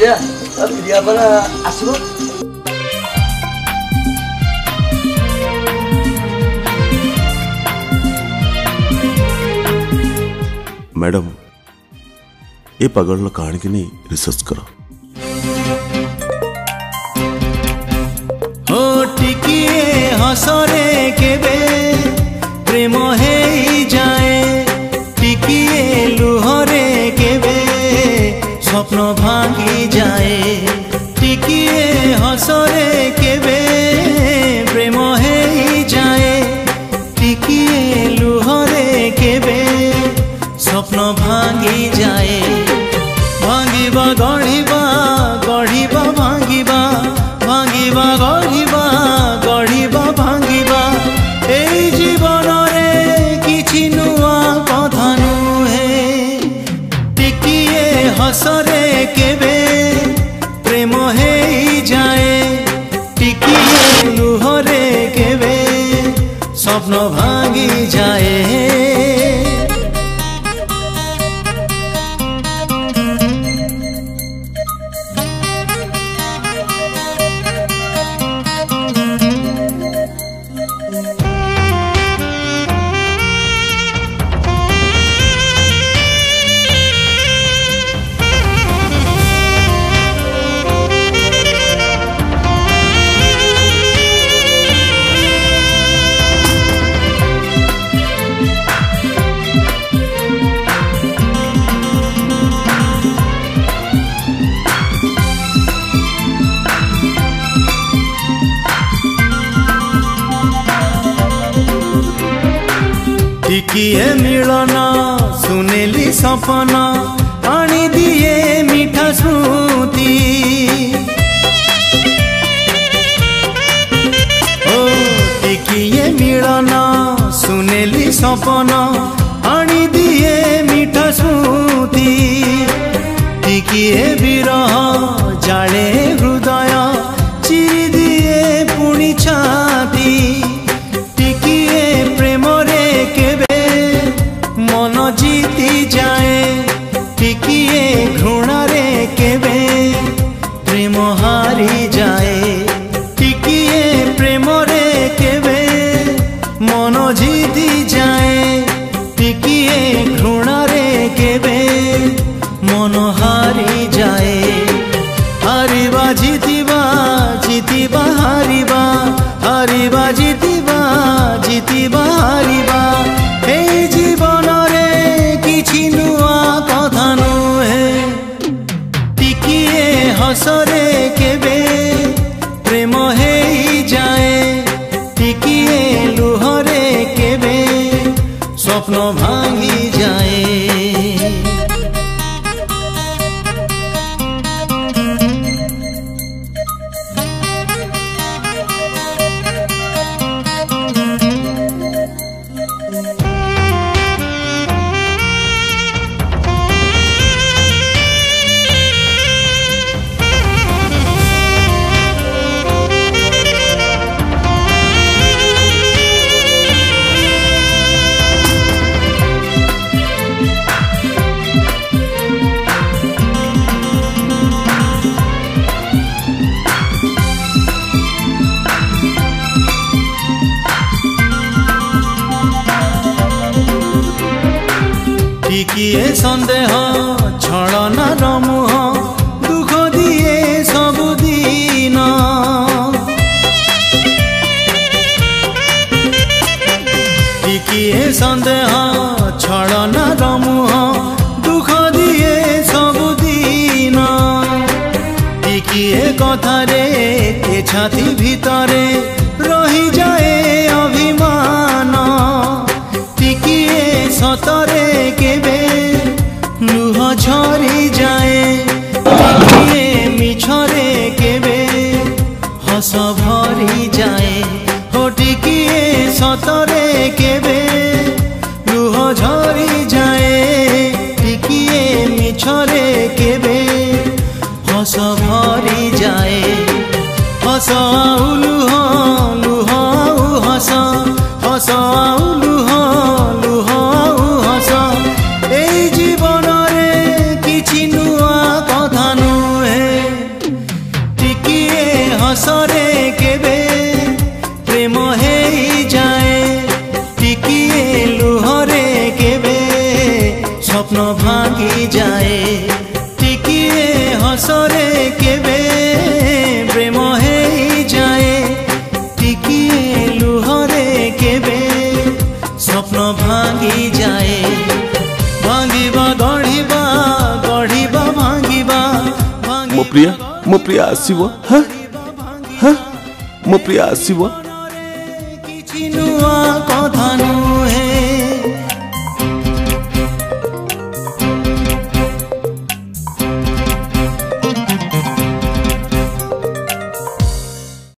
प्रिया प्रिया परा आसब मैडम ये पागल कहानी की नहीं रिसर्च करो। हो टिकिए हसरे केबे प्रेम हे जाए टिकिए लुहरे केबे स्वप्न भांगी जाए टिकिए हसरे केबे प्रेम हे जाए टिकिए लुहरे केबे स्वप्न भांगी जाए भांगिबा गढ़िबा गढ़िबा भांगिबा भांगिबा गढ़िबा गढ़िबा भांगिबा एई जीवन रे किछि नुआ कथा नुहे टिकिए हसरे केबे प्रेम हे जाए टिकिए लुहरे केबे स्वप्न भांगी जाए। टिकिए मिलन सुनेली सपना आनी दिए मीठा स्मृति ओ टिकिए मिलन सुनेली सपना आनी दिए मीठा स्मृति टिकिए विरह जाले हृदय चिरी दिए पुणी छाती टिकिए प्रेम रे केबे मन जीती जाए टिकिए घृणा रे केबे प्रेम हारी जाए टिकिए प्रेम रे केबे मन जीती जाए टिकिए घृणा रे केबे मन हारी जाए हारिबा जीतिबा जीतिबा हारिबा हारिबा जीतिबा जीतिबा हारिबा हे जीवन रे किछि नुआ कथा नुहे टिकिए हसरे केबे प्रेम हे जाए टिकिए लुहरे केबे स्वप्न भांगी जाए। टिकिए संदेह छलना रमुह दुख दिए सबुदिन टिकिए संदेह छलना रमुह दुख दिए सबुदिन टिकिए कथारे ए छाती भितरे रही जाए अभिमान टिकिए सतरे केबे लुह झरी जाए टिकिए मिछरे केबे हस भरी जाए हो टिकिए सतरे केबे लुह झरी जाए टिकिए मिछरे केबे हस भरी जाए हस आउ लुह लुह आउ हस हस आउ लुह लुह आउ हस एई जीवन रे किछि नुआ कथा नुहे जाए टिकिए हसरे केबे प्रेम हे जाए टिकिए लुहरे केबे स्वप्न भांगी जाए भांगिबा गढ़िबा गढ़िबा भांगिबा मो प्रिया आसीबो हाँ हाँ मो प्रिया आसीबो किछि नुआ